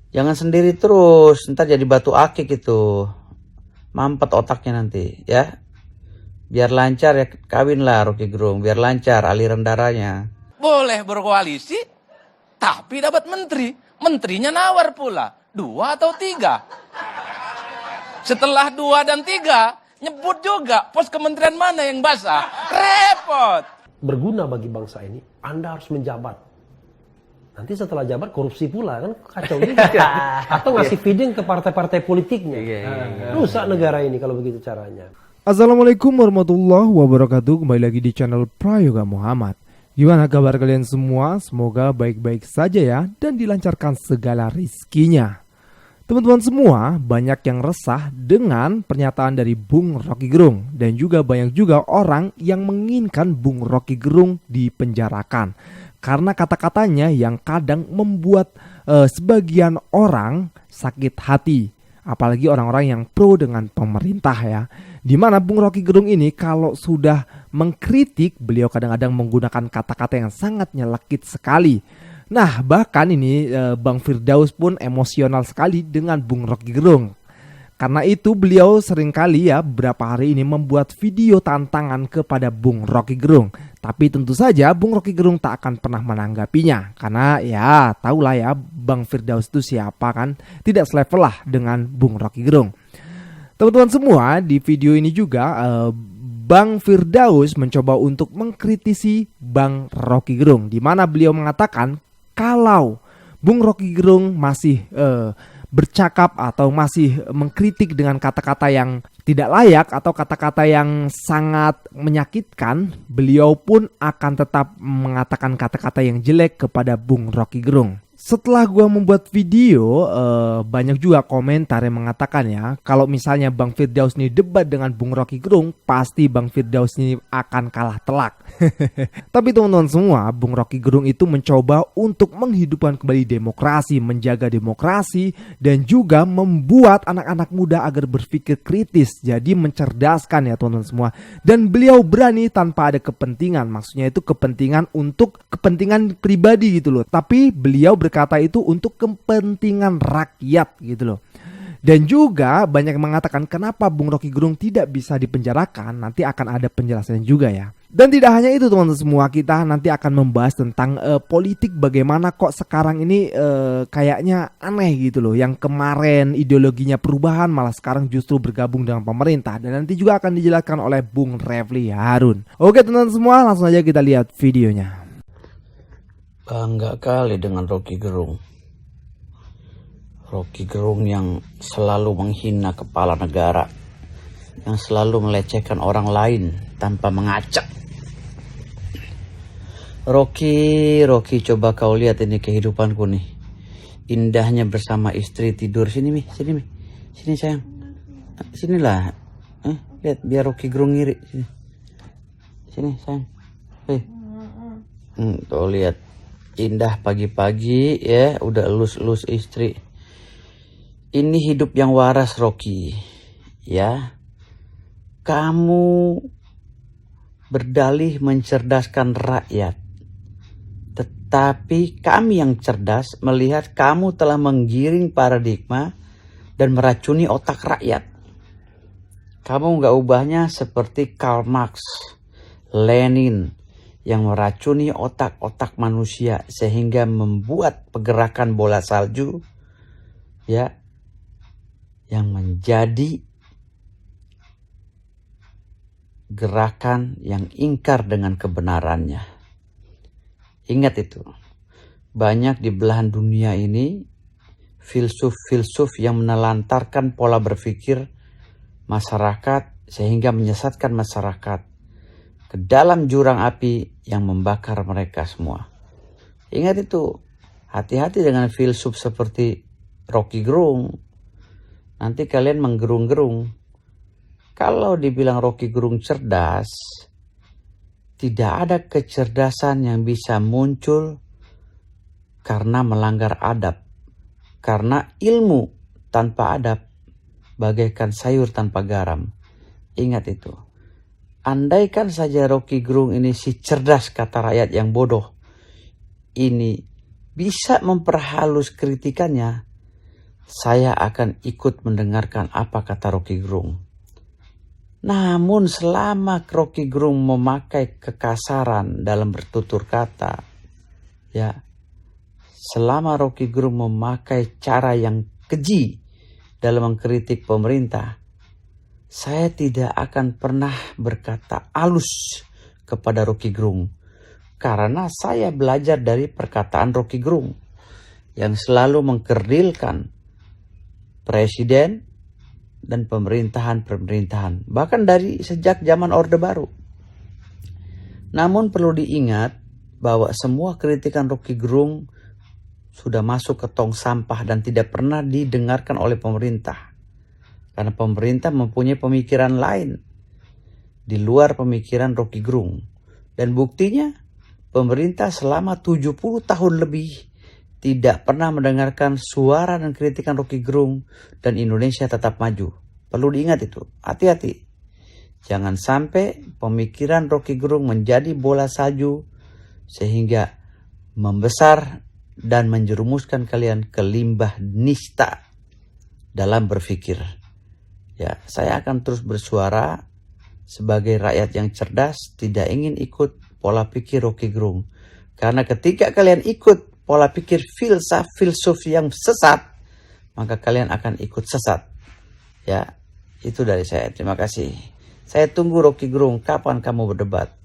Jangan sendiri terus, ntar jadi batu akik itu. Mampet otaknya nanti, ya. Biar lancar ya kawinlah Rocky Gerung, biar lancar aliran darahnya. Boleh berkoalisi, tapi dapat menteri. Menterinya nawar pula, 2 atau 3. Setelah 2 dan 3, nyebut juga pos kementerian mana yang basah. Repot. Berguna bagi bangsa ini, Anda harus menjabat. Nanti setelah jabat korupsi pula, kan kacau juga. Atau ngasih feeding ke partai-partai politiknya. Rusak negara ini kalau begitu caranya. Assalamualaikum warahmatullahi wabarakatuh. Kembali lagi di channel Prayoga Muhammad. Gimana kabar kalian semua? Semoga baik-baik saja ya, dan dilancarkan segala rizkinya. Teman-teman semua, banyak yang resah dengan pernyataan dari Bung Rocky Gerung. Dan juga banyak juga orang yang menginginkan Bung Rocky Gerung dipenjarakan. Karena kata-katanya yang kadang membuat sebagian orang sakit hati. Apalagi orang-orang yang pro dengan pemerintah ya. Dimana Bung Rocky Gerung ini kalau sudah mengkritik, beliau kadang-kadang menggunakan kata-kata yang sangat nyelekit sekali. Nah bahkan ini Bang Firdaus pun emosional sekali dengan Bung Rocky Gerung. Karena itu beliau seringkali ya beberapa hari ini membuat video tantangan kepada Bung Rocky Gerung. Tapi tentu saja Bung Rocky Gerung tak akan pernah menanggapinya. Karena ya tahulah ya Bang Firdaus itu siapa kan. Tidak selevel lah dengan Bung Rocky Gerung. Teman-teman semua, di video ini juga Bang Firdaus mencoba untuk mengkritisi Bang Rocky Gerung. Di mana beliau mengatakan kalau Bung Rocky Gerung masih bercakap atau masih mengkritik dengan kata-kata yang tidak layak atau kata-kata yang sangat menyakitkan, beliau pun akan tetap mengatakan kata-kata yang jelek kepada Bung Rocky Gerung. Setelah gua membuat video, banyak juga komentar yang mengatakan ya, kalau misalnya Bang Firdaus ini debat dengan Bung Rocky Gerung, pasti Bang Firdaus ini akan kalah telak. Tapi teman-teman semua, Bung Rocky Gerung itu mencoba untuk menghidupkan kembali demokrasi, menjaga demokrasi, dan juga membuat anak-anak muda agar berpikir kritis, jadi mencerdaskan ya teman-teman semua. Dan beliau berani tanpa ada kepentingan, maksudnya itu kepentingan untuk kepentingan pribadi gitu loh. Tapi beliau berkata itu untuk kepentingan rakyat gitu loh. Dan juga banyak yang mengatakan kenapa Bung Rocky Gerung tidak bisa dipenjarakan. Nanti akan ada penjelasan juga ya. Dan tidak hanya itu teman-teman semua, kita nanti akan membahas tentang politik bagaimana kok sekarang ini kayaknya aneh gitu loh. Yang kemarin ideologinya perubahan malah sekarang justru bergabung dengan pemerintah. Dan nanti juga akan dijelaskan oleh Bung Refli Harun. Oke teman-teman semua, langsung aja kita lihat videonya. Bangga kali dengan Rocky Gerung. Rocky Gerung yang selalu menghina kepala negara, yang selalu melecehkan orang lain tanpa mengacak. Rocky, coba kau lihat ini kehidupanku nih. Indahnya bersama istri tidur. Sini Mi, sini sayang. Sinilah. Lihat biar Rocky Gerung ngiri. Sini sayang. Tuh lihat. Indah pagi-pagi ya, udah elus-elus istri. Ini hidup yang waras Rocky, ya. Kamu berdalih mencerdaskan rakyat. Tetapi kami yang cerdas melihat kamu telah menggiring paradigma dan meracuni otak rakyat. Kamu gak ubahnya seperti Karl Marx, Lenin, yang meracuni otak-otak manusia sehingga membuat pergerakan bola salju ya yang menjadi gerakan yang ingkar dengan kebenarannya. Ingat itu. Banyak di belahan dunia ini filsuf-filsuf yang menelantarkan pola berpikir masyarakat sehingga menyesatkan masyarakat ke dalam jurang api yang membakar mereka semua. Ingat itu. Hati-hati dengan filsuf seperti Rocky Gerung. Nanti kalian menggerung-gerung. Kalau dibilang Rocky Gerung cerdas, tidak ada kecerdasan yang bisa muncul karena melanggar adab. Karena ilmu tanpa adab bagaikan sayur tanpa garam. Ingat itu. Andaikan saja Rocky Gerung ini si cerdas kata rakyat yang bodoh ini bisa memperhalus kritikannya, saya akan ikut mendengarkan apa kata Rocky Gerung. Namun selama Rocky Gerung memakai kekasaran dalam bertutur kata, ya, selama Rocky Gerung memakai cara yang keji dalam mengkritik pemerintah, saya tidak akan pernah berkata halus kepada Rocky Gerung. Karena saya belajar dari perkataan Rocky Gerung yang selalu mengkerdilkan presiden dan pemerintahan-pemerintahan, bahkan dari sejak zaman Orde Baru. Namun perlu diingat bahwa semua kritikan Rocky Gerung sudah masuk ke tong sampah dan tidak pernah didengarkan oleh pemerintah. Karena pemerintah mempunyai pemikiran lain di luar pemikiran Rocky Gerung. Dan buktinya, pemerintah selama 70 tahun lebih tidak pernah mendengarkan suara dan kritikan Rocky Gerung, dan Indonesia tetap maju. Perlu diingat itu, hati-hati. Jangan sampai pemikiran Rocky Gerung menjadi bola salju sehingga membesar dan menjerumuskan kalian ke limbah nista dalam berpikir. Ya, saya akan terus bersuara sebagai rakyat yang cerdas, tidak ingin ikut pola pikir Rocky Gerung. Karena ketika kalian ikut pola pikir filsuf yang sesat, maka kalian akan ikut sesat. Ya, itu dari saya. Terima kasih. Saya tunggu Rocky Gerung, kapan kamu berdebat?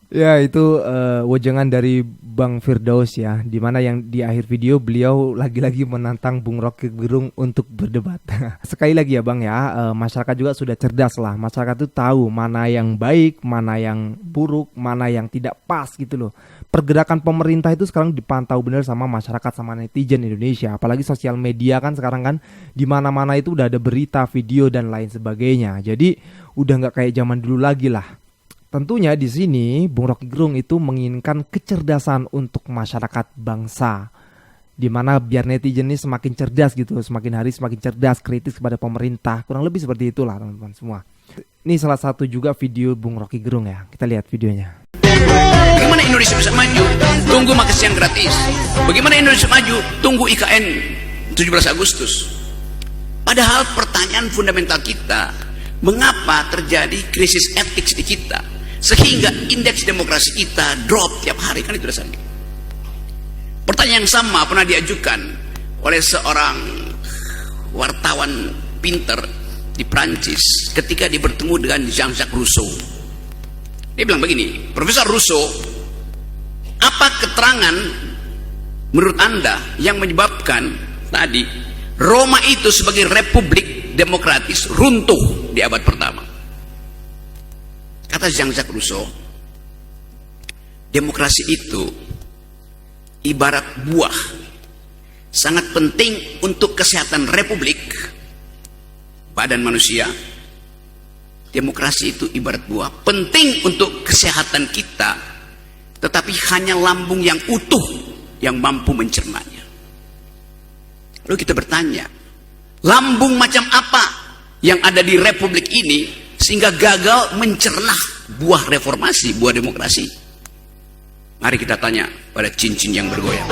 Ya, itu wejangan dari Bang Firdaus ya, dimana yang di akhir video beliau lagi-lagi menantang Bung Rocky Gerung untuk berdebat. Sekali lagi ya Bang ya, masyarakat juga sudah cerdas lah. Masyarakat itu tahu mana yang baik, mana yang buruk, mana yang tidak pas gitu loh. Pergerakan pemerintah itu sekarang dipantau benar sama masyarakat, sama netizen Indonesia. Apalagi sosial media kan sekarang kan di mana-mana itu udah ada berita, video dan lain sebagainya. Jadi udah nggak kayak zaman dulu lagi lah. Tentunya di sini Bung Rocky Gerung itu menginginkan kecerdasan untuk masyarakat bangsa, dimana biar netizen ini semakin cerdas gitu, semakin hari semakin cerdas, kritis kepada pemerintah, kurang lebih seperti itulah teman-teman semua. Ini salah satu juga video Bung Rocky Gerung ya, kita lihat videonya. Bagaimana Indonesia bisa maju? Tunggu makan siang gratis. Bagaimana Indonesia maju? Tunggu IKN 17 Agustus. Padahal pertanyaan fundamental kita, mengapa terjadi krisis etik di kita sehingga indeks demokrasi kita drop tiap hari? Kan itu dasarnya. Pertanyaan yang sama pernah diajukan oleh seorang wartawan pinter di Prancis ketika dia bertemu dengan Jean-Jacques Rousseau. Dia bilang begini, Profesor Rousseau, apa keterangan menurut Anda yang menyebabkan tadi Roma itu sebagai republik demokratis runtuh di abad pertama? Kata Jean-Jacques Rousseau, demokrasi itu ibarat buah, sangat penting untuk kesehatan republik, badan manusia. Demokrasi itu ibarat buah, penting untuk kesehatan kita, tetapi hanya lambung yang utuh yang mampu mencernanya. Lalu kita bertanya, lambung macam apa yang ada di republik ini sehingga gagal mencerna buah reformasi, buah demokrasi? Mari kita tanya pada cincin yang bergoyang.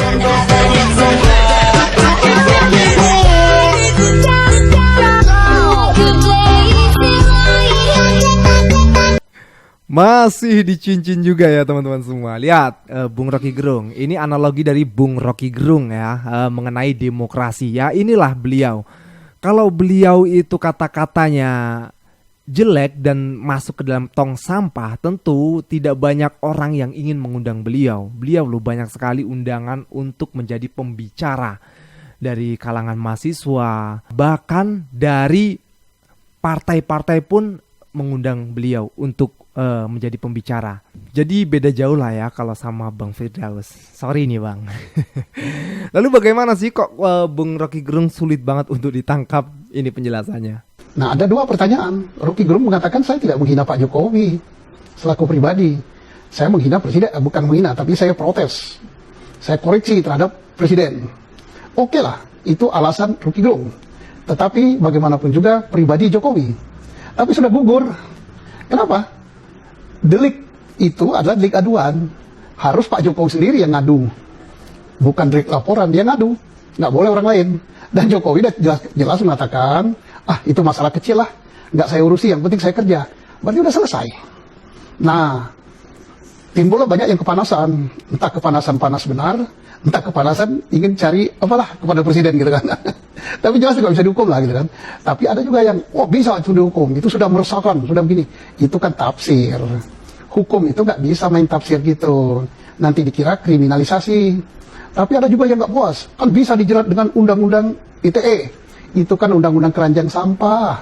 Masih dicincin juga ya teman-teman semua. Lihat Bung Rocky Gerung. Ini analogi dari Bung Rocky Gerung ya, mengenai demokrasi ya. Inilah beliau. Kalau beliau itu kata-katanya jelek dan masuk ke dalam tong sampah, tentu tidak banyak orang yang ingin mengundang beliau. Beliau loh banyak sekali undangan untuk menjadi pembicara dari kalangan mahasiswa, bahkan dari partai-partai pun mengundang beliau untuk menjadi pembicara. Jadi beda jauh lah ya kalau sama Bang Firdaus. Sorry nih Bang. Lalu bagaimana sih kok Bung Rocky Gerung sulit banget untuk ditangkap? Ini penjelasannya. Nah, ada dua pertanyaan. Rocky Gerung mengatakan saya tidak menghina Pak Jokowi selaku pribadi. Saya menghina presiden, bukan menghina, tapi saya protes. Saya koreksi terhadap presiden. Oke lah, itu alasan Rocky Gerung. Tetapi bagaimanapun juga pribadi Jokowi. Tapi sudah gugur. Kenapa? Delik itu adalah delik aduan. Harus Pak Jokowi sendiri yang ngadu. Bukan delik laporan, dia ngadu. Nggak boleh orang lain. Dan Jokowi udah jelas mengatakan, itu masalah kecil lah, nggak saya urusi, yang penting saya kerja. Berarti udah selesai. Nah, timbullah banyak yang kepanasan, entah kepanasan panas benar, entah kepanasan ingin cari apalah kepada presiden gitu kan. Tapi jelas juga bisa dihukum lah gitu kan. Tapi ada juga yang, bisa itu dihukum, itu sudah meresahkan, sudah begini. Itu kan tafsir. Hukum itu nggak bisa main tafsir gitu. Nanti dikira kriminalisasi. Tapi ada juga yang nggak puas, kan bisa dijerat dengan undang-undang ITE. Itu kan undang-undang keranjang sampah.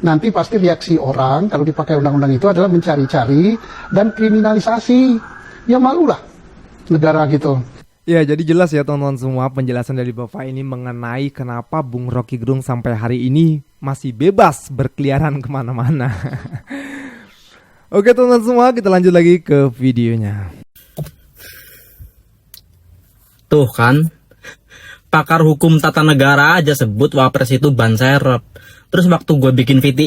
Nanti pasti reaksi orang kalau dipakai undang-undang itu adalah mencari-cari dan kriminalisasi. Ya malulah negara gitu. Ya, jadi jelas ya teman-teman semua penjelasan dari Bapak ini mengenai kenapa Bung Rocky Gerung sampai hari ini masih bebas berkeliaran kemana-mana. Oke teman-teman semua, kita lanjut lagi ke videonya. Tuh kan, pakar hukum tata negara aja sebut Wapres itu ban serep. Terus waktu gue bikin video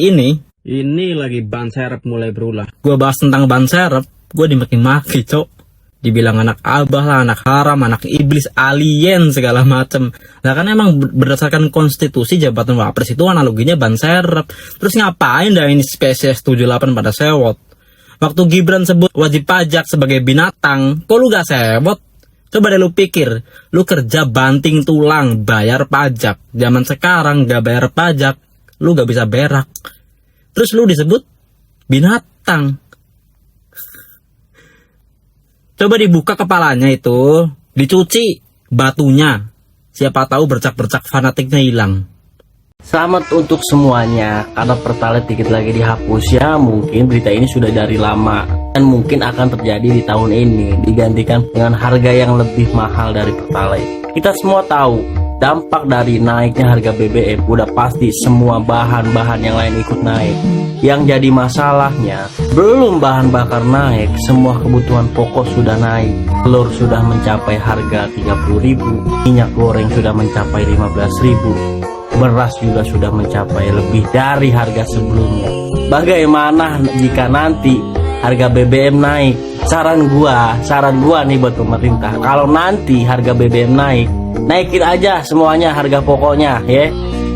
ini lagi ban serep mulai berulah. Gue bahas tentang ban serep, gue dimaki-maki cok. Dibilang anak abah lah, anak haram, anak iblis, alien, segala macem. Nah kan emang berdasarkan konstitusi jabatan Wapres itu analoginya ban serep. Terus ngapain dah ini spesies 78 pada sewot? Waktu Gibran sebut wajib pajak sebagai binatang, kok lu gak sewot? Coba deh lu pikir, lu kerja banting tulang, bayar pajak. Zaman sekarang gak bayar pajak, lu gak bisa berak. Terus lu disebut binatang. Coba dibuka kepalanya itu, dicuci batunya. Siapa tahu bercak-bercak fanatiknya hilang. Selamat untuk semuanya, karena Pertalite dikit lagi dihapus ya. Mungkin berita ini sudah dari lama dan mungkin akan terjadi di tahun ini, digantikan dengan harga yang lebih mahal dari Pertalite. Kita semua tahu dampak dari naiknya harga BBM udah pasti semua bahan-bahan yang lain ikut naik. Yang jadi masalahnya, belum bahan bakar naik, semua kebutuhan pokok sudah naik. Telur sudah mencapai harga 30.000, minyak goreng sudah mencapai 15.000. Beras juga sudah mencapai lebih dari harga sebelumnya. Bagaimana jika nanti harga BBM naik? Saran gua nih buat pemerintah, kalau nanti harga BBM naik, naikin aja semuanya harga pokoknya ya.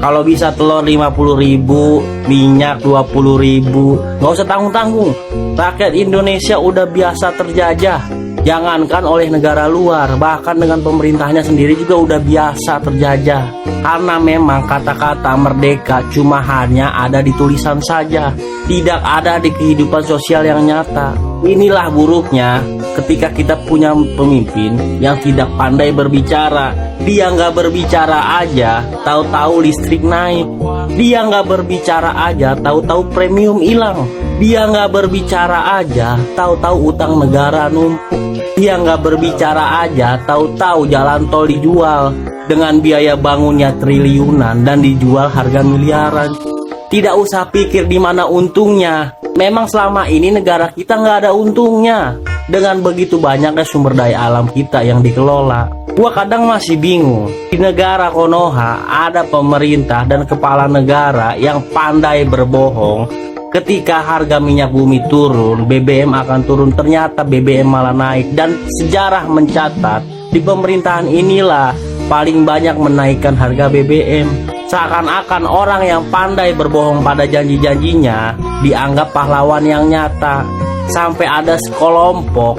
Kalau bisa telur 50.000, minyak 20.000, nggak usah tanggung-tanggung. Rakyat Indonesia udah biasa terjajah. Jangankan oleh negara luar, bahkan dengan pemerintahnya sendiri juga udah biasa terjajah. Karena memang kata-kata merdeka cuma hanya ada di tulisan saja, tidak ada di kehidupan sosial yang nyata. Inilah buruknya ketika kita punya pemimpin yang tidak pandai berbicara. Dia nggak berbicara aja, tahu-tahu listrik naik. Dia nggak berbicara aja, tahu-tahu premium hilang. Dia nggak berbicara aja, tahu-tahu utang negara numpuk. Dia nggak berbicara aja, tahu-tahu jalan tol dijual dengan biaya bangunnya triliunan dan dijual harga miliaran. Tidak usah pikir di mana untungnya. Memang selama ini negara kita nggak ada untungnya. Dengan begitu banyaknya sumber daya alam kita yang dikelola. Gua kadang masih bingung. Di negara Konoha ada pemerintah dan kepala negara yang pandai berbohong. Ketika harga minyak bumi turun, BBM akan turun. Ternyata BBM malah naik. Dan sejarah mencatat, di pemerintahan inilah paling banyak menaikkan harga BBM. Seakan-akan orang yang pandai berbohong pada janji-janjinya dianggap pahlawan yang nyata. Sampai ada sekelompok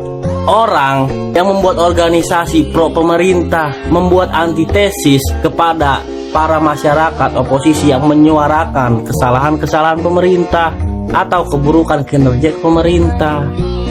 orang yang membuat organisasi pro pemerintah, membuat antitesis kepada para masyarakat oposisi yang menyuarakan kesalahan-kesalahan pemerintah atau keburukan kinerja pemerintah.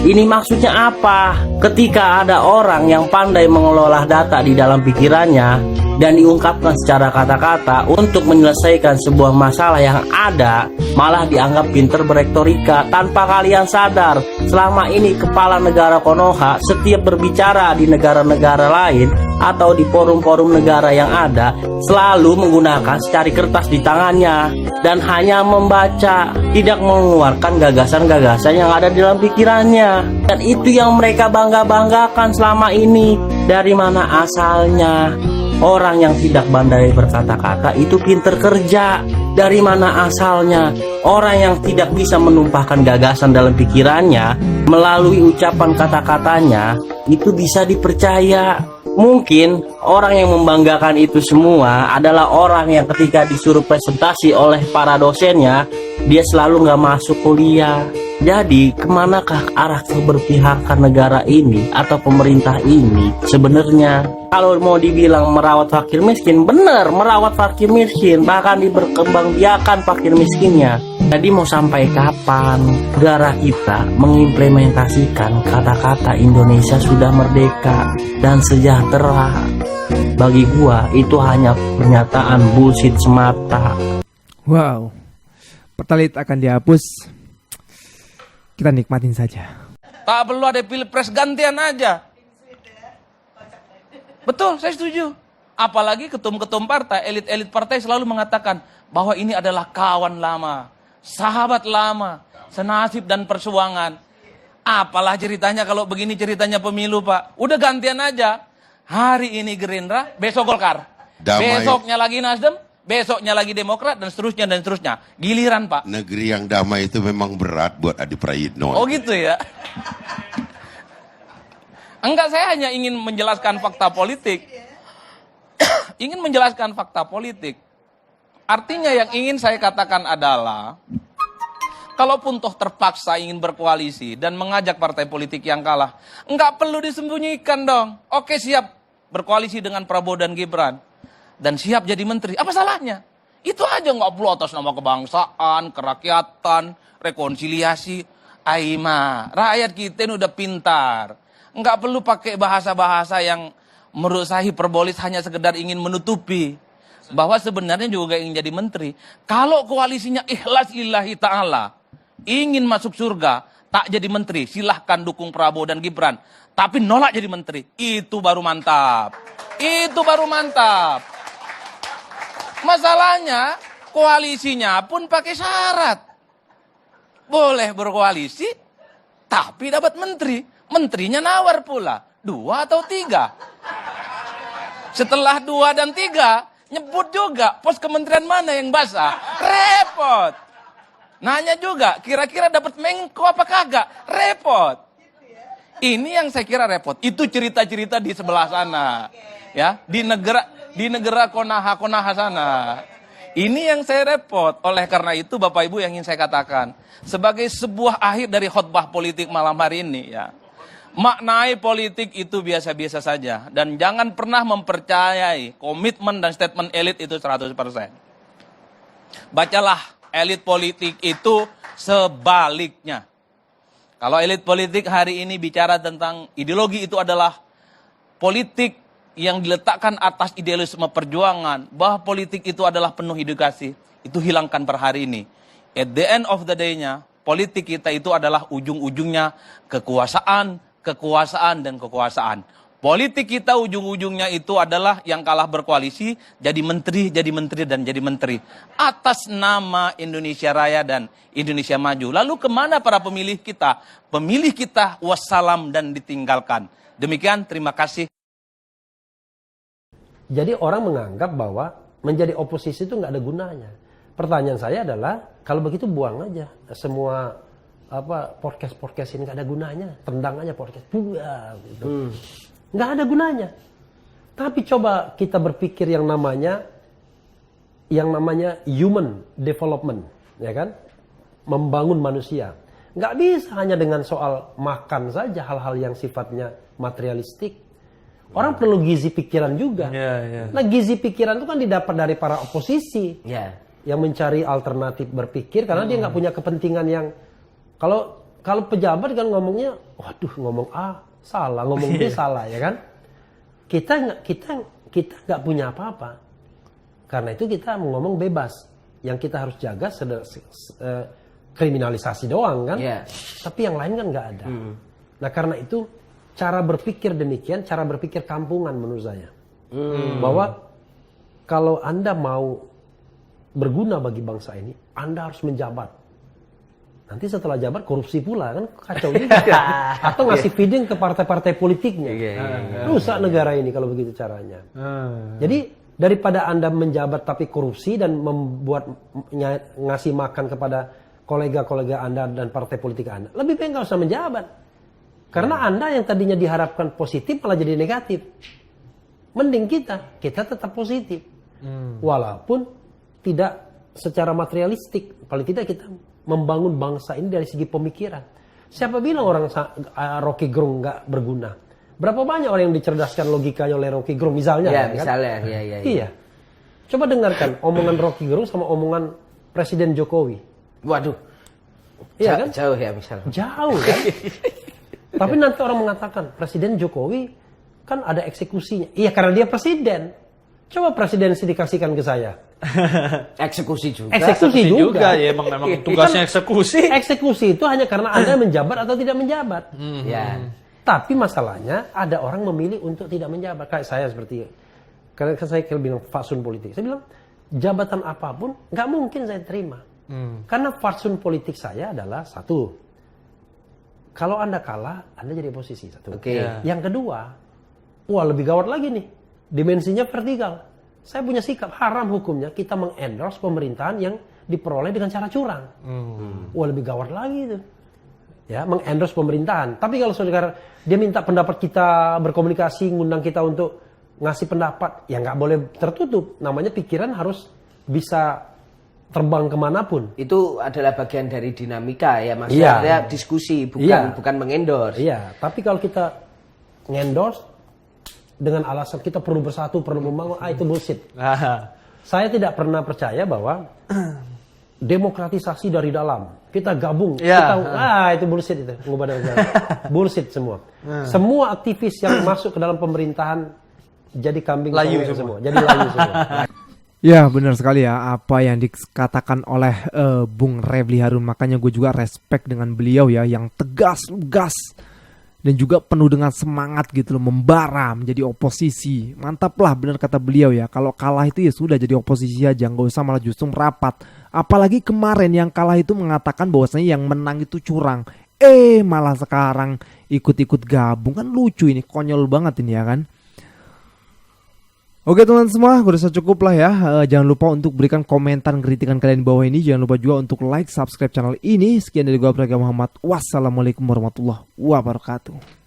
Ini maksudnya apa? Ketika ada orang yang pandai mengelola data di dalam pikirannya dan diungkapkan secara kata-kata untuk menyelesaikan sebuah masalah yang ada, malah dianggap pinter beretorika. Tanpa kalian sadar, selama ini kepala negara Konoha setiap berbicara di negara-negara lain atau di forum-forum negara yang ada, selalu menggunakan secari kertas di tangannya dan hanya membaca, tidak mengeluarkan gagasan-gagasan yang ada di dalam pikirannya. Dan itu yang mereka bangga-banggakan selama ini. Dari mana asalnya? Orang yang tidak pandai berkata-kata itu pinter kerja. Dari mana asalnya? Orang yang tidak bisa menumpahkan gagasan dalam pikirannya melalui ucapan kata-katanya itu bisa dipercaya. Mungkin orang yang membanggakan itu semua adalah orang yang ketika disuruh presentasi oleh para dosennya, dia selalu nggak masuk kuliah. Jadi, kemanakah arah keberpihakan negara ini atau pemerintah ini sebenarnya? Kalau mau dibilang merawat fakir miskin, benar merawat fakir miskin, bahkan diberkembangbiakan fakir miskinnya. Jadi mau sampai kapan negara kita mengimplementasikan kata-kata Indonesia sudah merdeka dan sejahtera? Bagi gua itu hanya pernyataan bullshit semata. Wow, Pertalite akan dihapus. Kita nikmatin saja. Tak perlu ada pilpres, gantian aja. Betul, saya setuju. Apalagi ketum-ketum partai, elit-elit partai selalu mengatakan bahwa ini adalah kawan lama, sahabat lama, senasib dan perjuangan. Apalah ceritanya kalau begini ceritanya pemilu, Pak. Udah gantian aja. Hari ini Gerindra, besok Golkar. Damai. Besoknya lagi Nasdem, besoknya lagi Demokrat, dan seterusnya dan seterusnya. Giliran, Pak. Negeri yang damai itu memang berat buat Adi Prayitno. Oh gitu ya. Enggak, saya hanya ingin menjelaskan fakta politik. Ingin menjelaskan fakta politik. Artinya yang ingin saya katakan adalah, kalaupun toh terpaksa ingin berkoalisi dan mengajak partai politik yang kalah, enggak perlu disembunyikan dong. Oke, siap berkoalisi dengan Prabowo dan Gibran. Dan siap jadi menteri. Apa salahnya? Itu aja, nggak perlu atas nama kebangsaan, kerakyatan, rekonsiliasi. Aima, rakyat kita ini udah pintar. Nggak perlu pakai bahasa-bahasa yang menurut saya hiperbolis, hanya sekedar ingin menutupi bahwa sebenarnya juga ingin jadi menteri. Kalau koalisinya ikhlas lillahi ta'ala, ingin masuk surga, tak jadi menteri, silahkan dukung Prabowo dan Gibran. Tapi nolak jadi menteri, itu baru mantap. Itu baru mantap. Masalahnya, koalisinya pun pakai syarat. Boleh berkoalisi, tapi dapat menteri. Menterinya nawar pula, 2 atau 3. Setelah 2 dan 3, nyebut juga pos kementerian mana yang basah. Repot. Nanya juga, kira-kira dapat Menko apa kagak? Repot. Ini yang saya kira repot. Itu cerita-cerita di sebelah sana. Ya, di negara konaha sana. Ini yang saya repot. Oleh karena itu Bapak Ibu yang ingin saya katakan, sebagai sebuah akhir dari khotbah politik malam hari ini, ya, maknai politik itu biasa-biasa saja. Dan jangan pernah mempercayai komitmen dan statement elit itu 100%. Bacalah elit politik itu sebaliknya. Kalau elit politik hari ini bicara tentang ideologi, itu adalah politik yang diletakkan atas idealisme perjuangan, bahwa politik itu adalah penuh edukasi. Itu hilangkan per hari ini. At the end of the day-nya, politik kita itu adalah ujung-ujungnya kekuasaan, dan kekuasaan. Politik kita ujung-ujungnya itu adalah yang kalah berkoalisi, jadi menteri, dan jadi menteri. Atas nama Indonesia Raya dan Indonesia Maju. Lalu kemana para pemilih kita? Pemilih kita wassalam dan ditinggalkan. Demikian, terima kasih. Jadi orang menganggap bahwa menjadi oposisi itu nggak ada gunanya. Pertanyaan saya adalah, kalau begitu buang aja semua podcast ini, nggak ada gunanya. Tendang aja podcast, buang gitu. Nggak ada gunanya. Tapi coba kita berpikir yang namanya human development, ya kan? Membangun manusia. Nggak bisa hanya dengan soal makan saja, hal-hal yang sifatnya materialistik. Orang perlu gizi pikiran juga. Nah, gizi pikiran itu kan didapat dari para oposisi yang mencari alternatif berpikir, karena dia nggak punya kepentingan yang kalau pejabat kan ngomongnya, waduh, ngomong A salah, ngomong B salah, ya kan? Kita nggak punya apa-apa. Karena itu kita ngomong bebas. Yang kita harus jaga kriminalisasi doang kan. Tapi yang lain kan nggak ada. Nah, karena itu cara berpikir demikian, cara berpikir kampungan menurut saya. Bahwa kalau Anda mau berguna bagi bangsa ini, Anda harus menjabat. Nanti setelah jabat korupsi pula, kan kacau juga. Atau ngasih feeding ke partai-partai politiknya. Rusak negara ini kalau begitu caranya. Jadi daripada Anda menjabat tapi korupsi dan ngasih makan kepada kolega-kolega Anda dan partai politik Anda, lebih baik nggak usah menjabat. Karena Anda yang tadinya diharapkan positif malah jadi negatif. mending kita tetap positif. Walaupun tidak secara materialistik, paling tidak kita membangun bangsa ini dari segi pemikiran. Siapa bilang orang Rocky Gerung nggak berguna? Berapa banyak orang yang dicerdaskan logikanya oleh Rocky Gerung misalnya? Ya, kan? misalnya, Iya. Coba dengarkan omongan Rocky Gerung sama omongan Presiden Jokowi. Waduh. Iya kan? Jauh ya misalnya. Jauh kan? Tapi nanti orang mengatakan Presiden Jokowi kan ada eksekusinya. Iya karena dia presiden. Coba presidensi dikasihkan ke saya. Eksekusi juga. Eksekusi juga. Ya emang tugasnya eksekusi. Eksekusi itu hanya karena Anda menjabat atau tidak menjabat. Ya. Tapi masalahnya ada orang memilih untuk tidak menjabat. Kayak saya seperti karena saya bilang fatsun politik. Saya bilang jabatan apapun nggak mungkin saya terima. Karena fatsun politik saya adalah satu. Kalau Anda kalah, Anda jadi oposisi. Satu. Oke. Yang kedua, wah lebih gawat lagi nih. Dimensinya vertikal. Saya punya sikap haram hukumnya kita mengendorse pemerintahan yang diperoleh dengan cara curang. Wah lebih gawat lagi itu. Ya, mengendorse pemerintahan. Tapi kalau saudara dia minta pendapat kita berkomunikasi, ngundang kita untuk ngasih pendapat, ya nggak boleh tertutup. Namanya pikiran harus bisa terbang kemanapun. Itu adalah bagian dari dinamika ya, maksudnya diskusi, bukan mengendorse. Iya, tapi kalau kita ngendorse dengan alasan kita perlu bersatu, perlu membangun, itu bullshit. Saya tidak pernah percaya bahwa demokratisasi dari dalam, kita gabung, itu bullshit itu, bullshit semua. Semua aktivis yang masuk ke dalam pemerintahan jadi kambing layu semua, jadi layu semua. Ya benar sekali ya apa yang dikatakan oleh Bung Refli Harun. Makanya gue juga respect dengan beliau ya, yang tegas, lugas, dan juga penuh dengan semangat gitu loh, membara menjadi oposisi. Mantap lah benar kata beliau ya, kalau kalah itu ya sudah jadi oposisi aja, nggak usah malah justru merapat. Apalagi kemarin yang kalah itu mengatakan bahwasanya yang menang itu curang, malah sekarang ikut-ikut gabung. Kan lucu ini, konyol banget ini ya kan. Oke teman-teman semua, gue rasa cukup lah ya. Jangan lupa untuk berikan komentar kritikan kalian di bawah ini. Jangan lupa juga untuk like, subscribe channel ini. Sekian dari gue, Praga Muhammad. Wassalamualaikum warahmatullahi wabarakatuh.